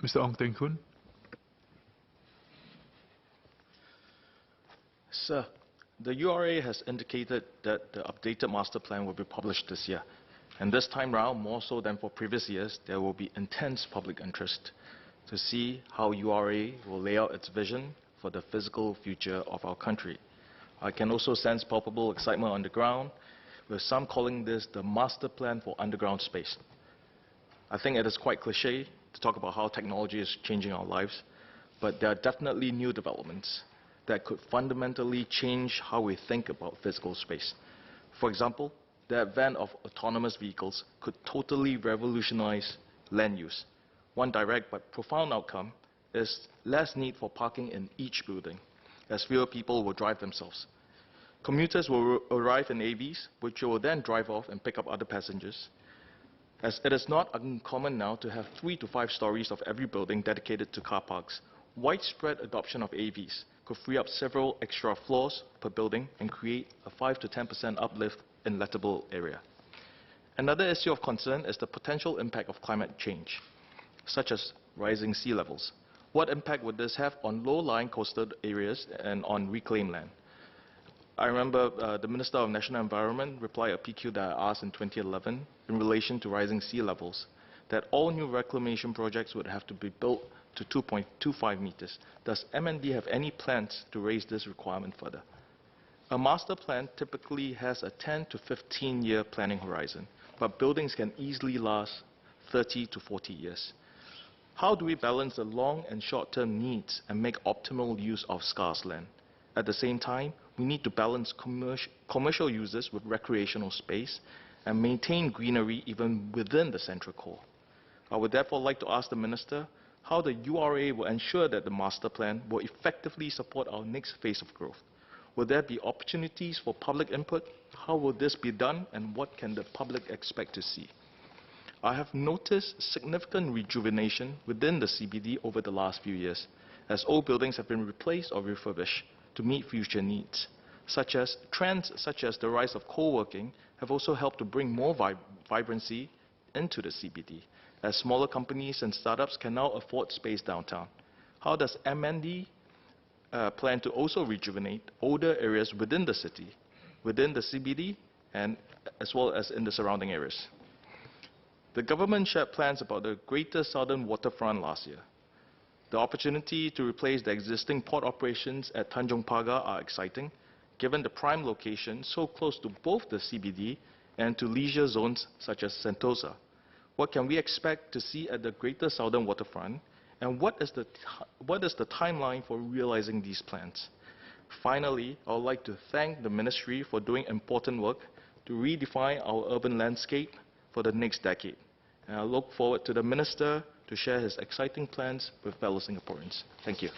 Mr. Ong Teng Koon. Sir, the URA has indicated that the updated master plan will be published this year. And this time round, more so than for previous years, there will be intense public interest to see how URA will lay out its vision for the physical future of our country. I can also sense palpable excitement on the ground, with some calling this the master plan for underground space. I think it is quite cliché to talk about how technology is changing our lives, but there are definitely new developments that could fundamentally change how we think about physical space. For example, the advent of autonomous vehicles could totally revolutionize land use. One direct but profound outcome is less need for parking in each building, as fewer people will drive themselves. Commuters will arrive in AVs, which will then drive off and pick up other passengers. As it is not uncommon now to have 3 to 5 stories of every building dedicated to car parks, widespread adoption of AVs could free up several extra floors per building and create a 5 to 10% uplift in lettable area. Another issue of concern is the potential impact of climate change, such as rising sea levels. What impact would this have on low-lying coastal areas and on reclaimed land? I remember the Minister of National Environment replied a PQ that I asked in 2011 in relation to rising sea levels, that all new reclamation projects would have to be built to 2.25 meters. Does MND have any plans to raise this requirement further? A master plan typically has a 10 to 15-year planning horizon, but buildings can easily last 30 to 40 years. How do we balance the long and short-term needs and make optimal use of scarce land? At the same time, we need to balance commercial uses with recreational space and maintain greenery even within the central core. I would therefore like to ask the Minister how the URA will ensure that the master plan will effectively support our next phase of growth. Will there be opportunities for public input? How will this be done, and what can the public expect to see? I have noticed significant rejuvenation within the CBD over the last few years, as old buildings have been replaced or refurbished to meet future needs. Trends such as the rise of co-working have also helped to bring more vibrancy into the CBD, as smaller companies and startups can now afford space downtown. How does MND plan to also rejuvenate older areas within the city, within the CBD, and as well as in the surrounding areas? The government shared plans about the Greater Southern Waterfront last year. The opportunity to replace the existing port operations at Tanjong Pagar are exciting, given the prime location so close to both the CBD and to leisure zones such as Sentosa. What can we expect to see at the Greater Southern Waterfront, and what is the timeline for realizing these plans? Finally, I would like to thank the Ministry for doing important work to redefine our urban landscape for the next decade. And I look forward to the Minister to share his exciting plans with fellow Singaporeans. Thank you.